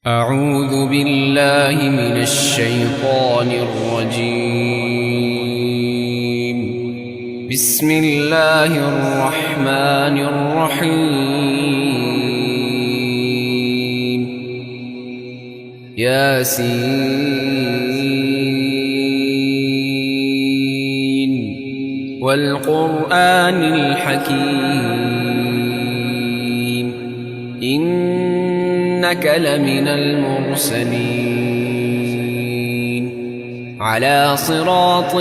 أعوذ بالله من الشيطان الرجيم. بسم الله الرحمن الرحيم. ياسين والقرآن الحكيم إنك لمن المرسلين على صراط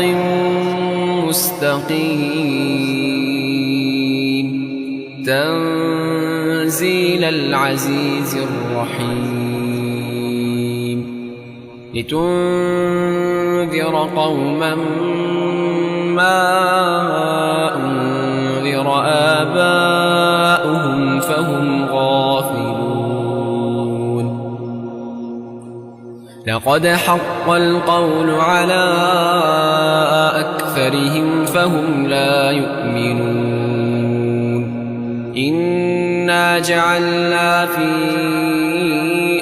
مستقيم تنزيل العزيز الرحيم لتنذر قوما ما أنذر آباؤهم فهم غافلون. لقد حق القول على أكثرهم فهم لا يؤمنون. إنا جعلنا في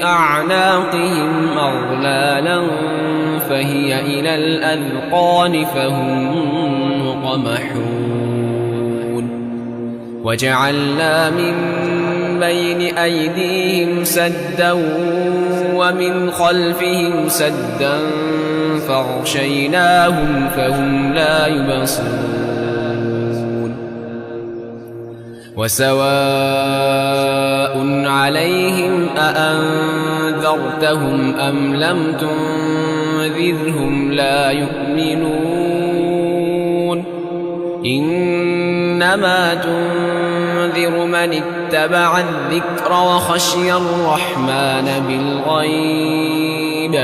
أعناقهم أغلالا فهي إلى الأذقان فهم مقمحون. وجعلنا من بين أيديهم سدا ومن خلفهم سدا فاغشيناهم فهم لا يبصرون. وسواء عليهم أأنذرتهم أم لم تنذرهم لا يؤمنون. إنما تنذر من اتبع الذكر وخشي الرحمن بالغيب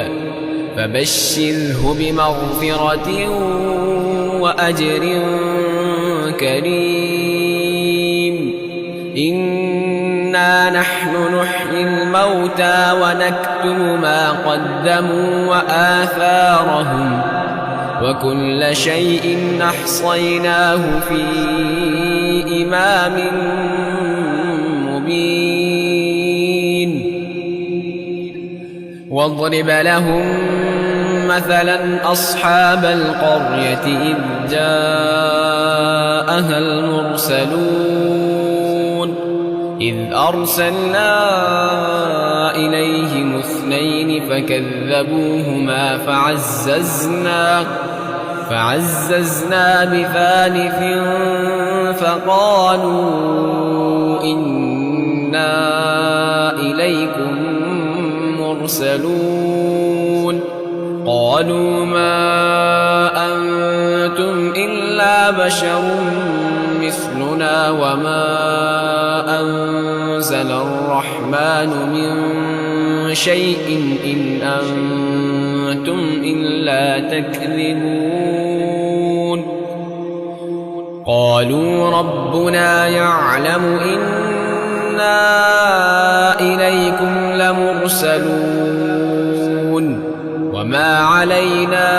فبشره بمغفرة وأجر كريم. إنا نحن نحيي الموتى ونكتب ما قدموا وآثارهم وكل شيء أحصيناه في إمام مبين. واضرب لهم مثلا أصحاب القرية إذ جاءها المرسلون إذ أرسلنا إليهم اثنين فكذبوهما فعززنا بثالث فقالوا إنا إليكم مرسلون. قالوا ما أنتم إلا بشر مثلنا وما أنزل الرحمن من شيء إن أنتم إلا تكذبون. قالوا ربنا يعلم إنا إليكم لمرسلون وما علينا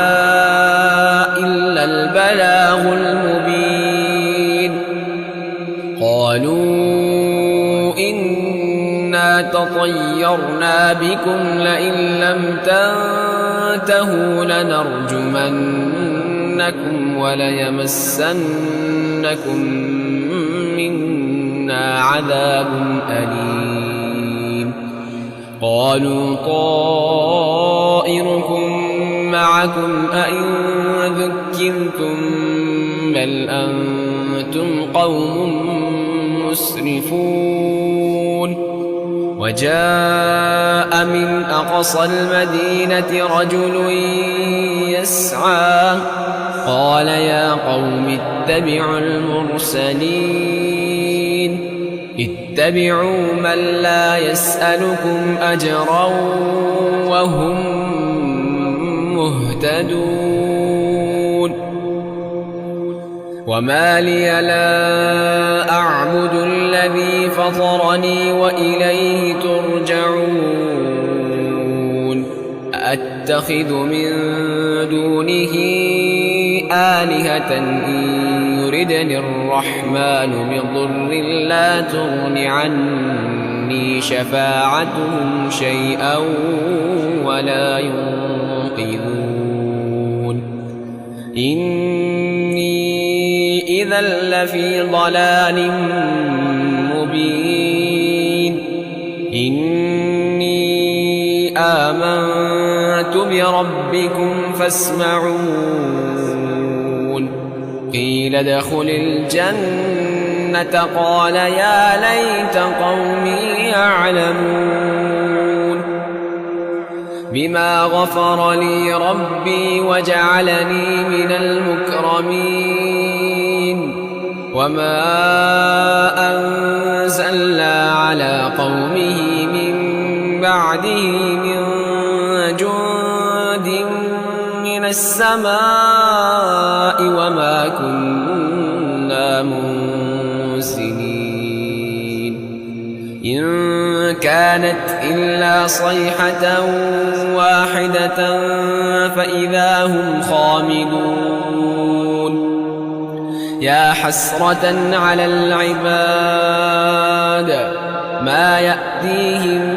إلا البلاغ المبين. قالوا إنا تطيرنا بكم لئن لم تنتهوا لنرجمنكم وليمسنكم منا عذاب أليم. قالوا طائركم معكم أئن ذكرتم بل أنتم قوم مسرفون. وجاء من أقصى المدينة رجل يسعى قال يا قوم اتبعوا المرسلين اتبعوا من لا يسألكم أجرا وهم مهتدون. وما لي لا أعبد الذي فطرني وإليه ترجعون. أأتخذ من دونه آلهة إن يردني الرحمن بضر لا تغن عني تغني شفاعتهم شيئا ولا ينقذون إني إذا لفي ضلال مبين إني آمنت بربكم فاسمعون قيل ادخل الجنة قال يا ليت قومي يعلمون بما غفر لي ربي وجعلني من المكرمين وما أنزلنا على قومه من بعده من جند من السماء وما كنا منزلين إن كانت إلا صيحة واحدة فإذا هم خامدون يا حسرة على العباد ما يأتيهم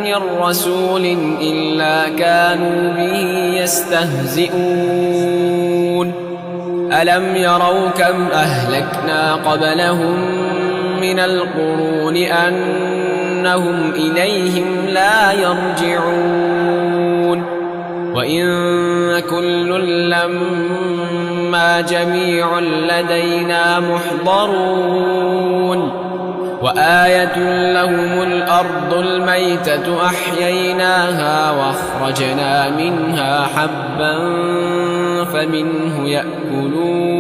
من رسول إلا كانوا به يستهزئون ألم يروا كم أهلكنا قبلهم من القرون أنهم إليهم لا يرجعون وإن كل لما جميع لدينا محضرون وآية لهم الأرض الميتة أحييناها وأخرجنا منها حبا فمنه يأكلون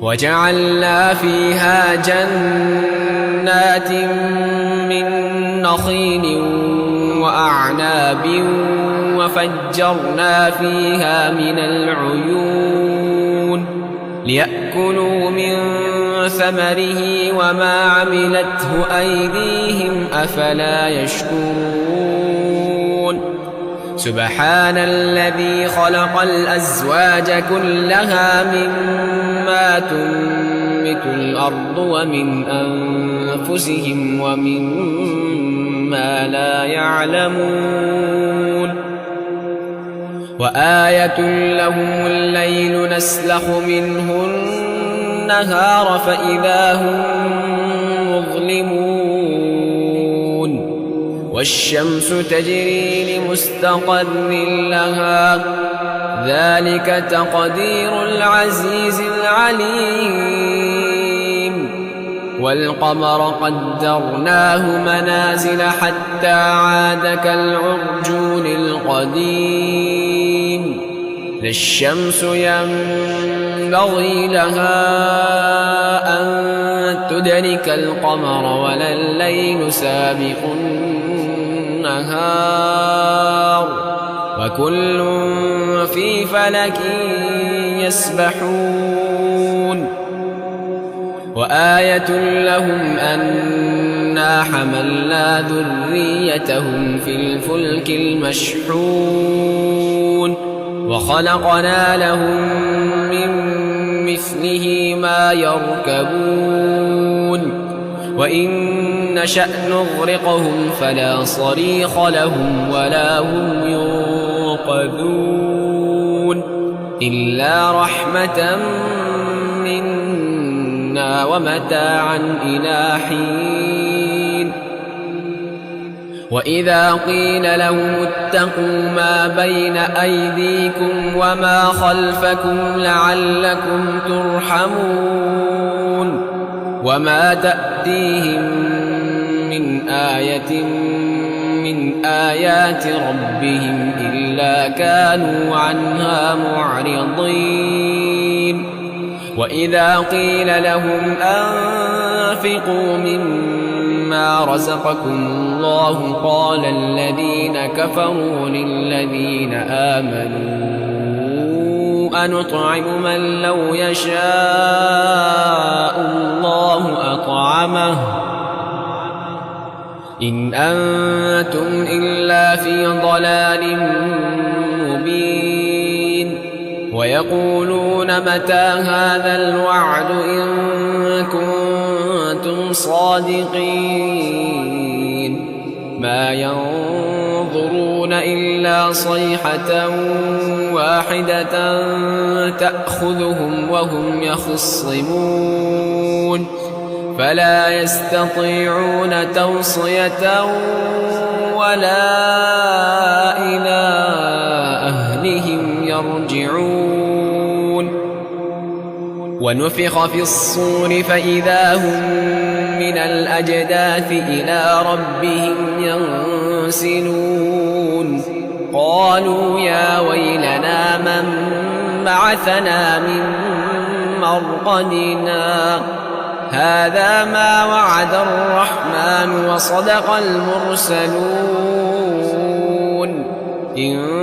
وجعلنا فيها جنات من نخيل وأعناب وفجرنا فيها من العيون ليأكلوا من ثمره وما عملته أيديهم أفلا يشكرون سبحان الذي خلق الأزواج كلها مما تنبت الأرض ومن أنفسهم ومما لا يعلمون وآية لهم الليل نسلخ منه النهار فإذا هم مظلمون والشمس تجري لمستقر لها ذلك تقدير العزيز العليم والقمر قدرناه منازل حتى عاد كالعرجون القديم لا الشمس ينبغي لها أن تدرك القمر ولا الليل سابق النهار وكل في فلك يسبحون وآية لهم أنا حملنا ذريتهم في الفلك المشحون وخلقنا لهم من مثله ما يركبون وإن نشأ نغرقهم فلا صريخ لهم ولا هم ينقذون إلا رحمة منا ومتاعا إلى حين وإذا قيل لهم اتقوا ما بين أيديكم وما خلفكم لعلكم ترحمون وما تأتيهم من آية من آيات ربهم إلا كانوا عنها معرضين وإذا قيل لهم أنفقوا مما رزقكم الله قال الذين كفروا للذين آمنوا أنطعم من لو يشاء الله أطعمه إن أنتم إلا في ضلال مبين ويقولون متى هذا الوعد إن كنتم صادقين ما ينظرون إلا صيحة واحدة تأخذهم وهم يخصمون فلا يستطيعون توصية ولا إلى أهلهم يرجعون ونفخ في الصور فإذا هم من الأجداث إلى ربهم ينسلون قالوا يا ويلنا من بعثنا من مرقدنا هذا ما وعد الرحمن وصدق المرسلون إن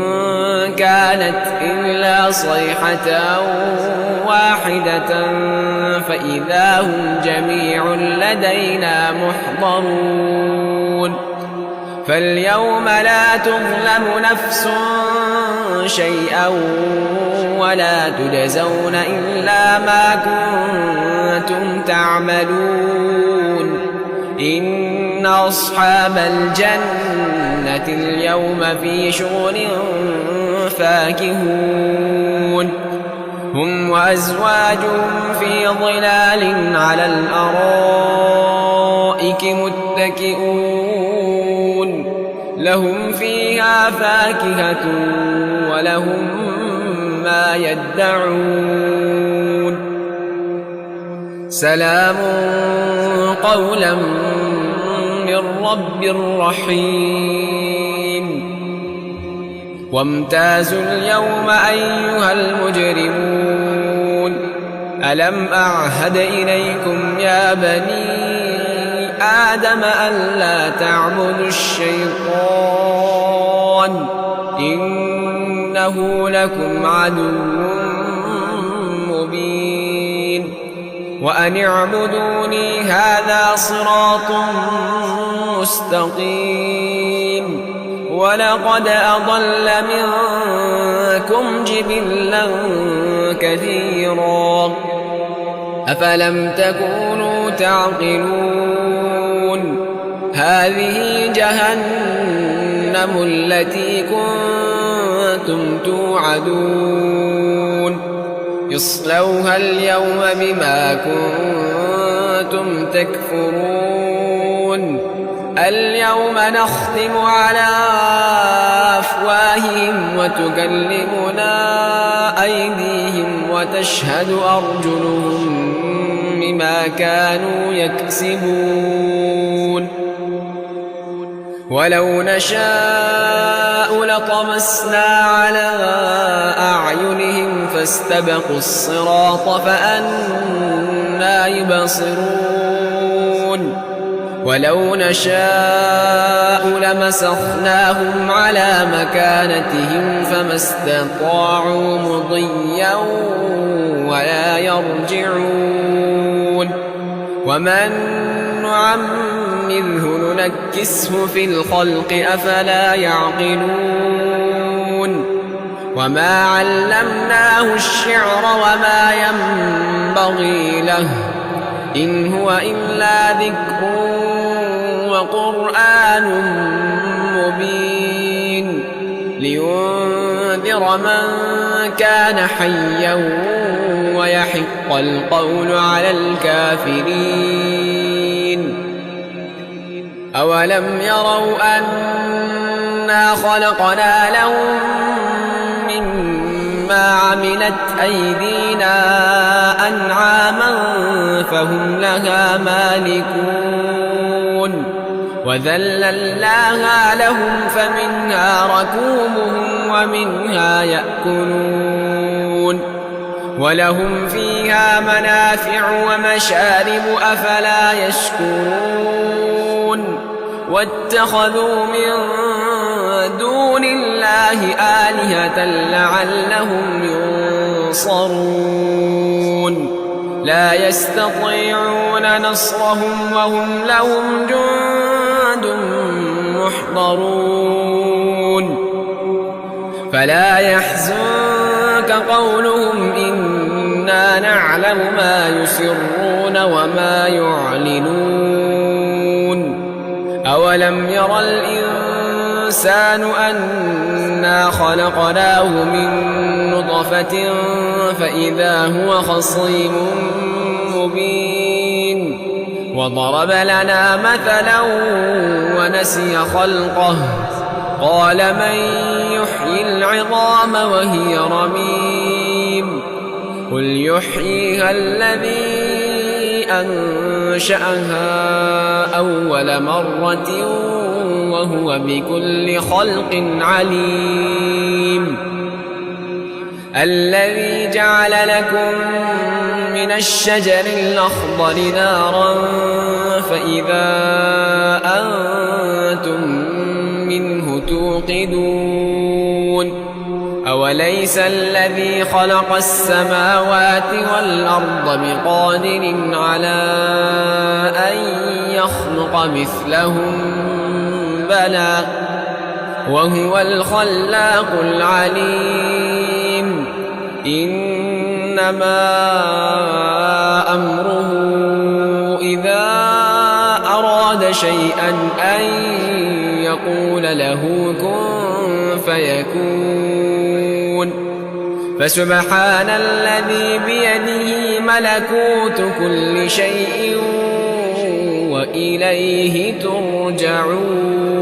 كانت إلا صيحة واحدة فإذا هم جميع لدينا محضرون فاليوم لا تظلم نفس شيئا ولا تجزون إلا ما كنتم تعملون إن أصحاب الجنة اليوم في شغل فاكهون هم وأزواجهم في ظلال على الأرائك متكئون لهم فيها فاكهة ولهم ما يدعون سلام قولا من رب رحيم وامتازوا اليوم أيها المجرمون ألم أعهد إليكم يا بني آدم ألا تعبدوا الشيطان إنه لكم عدو مبين وأن اعبدوني هذا صراط مستقيم ولقد أضل منكم جبلا كثيرا أفلم تكونوا تعقلون هذه جهنم التي كنتم توعدون اصلوها اليوم بما كنتم تكفرون اليوم نختم على أفواههم وتكلمنا أيديهم وتشهد أرجلهم بما كانوا يكسبون ولو نشاء لطمسنا على أعينهم فاستبقوا الصراط فأنى يبصرون ولو نشاء لمسخناهم على مكانتهم فما استطاعوا مضيا ولا يرجعون ومن نعمره ننكسه في الخلق أفلا يعقلون وما علمناه الشعر وما ينبغي له إن هو إلا ذكر وقرآن مبين لينذر من كان حيا ويحق القول على الكافرين أولم يروا أنا خلقنا لهم مما عملت أيدينا أنعاما فهم لها مالكون وذللناها لهم فمنها ركوبهم ومنها يأكلون ولهم فيها منافع ومشارب أفلا يشكرون واتخذوا من دون الله آلهة لعلهم ينصرون لا يستطيعون نصرهم وهم لهم جند محضرون فلا يحزنك قولهم إنا نعلم ما يسرون وما يعلنون أولم ير الإنسان أنا خلقناه من نطفة فإذا هو خصيم مبين وضرب لنا مثلا ونسي خلقه قال من يحيي العظام وهي رميم قل يحييها الذي أنشأها أول مرة وهو بكل خلق عليم الذي جعل لكم من الشجر الأخضر نارا فإذا أنتم منه توقدون أوليس الذي خلق السماوات والأرض بقادر على أن يخلق مثلهم بلى وهو الخلاق العليم إنما أمره إذا أراد شيئا أن يقول له كن فيكون فسبحان الذي بيده ملكوت كل شيء وإليه ترجعون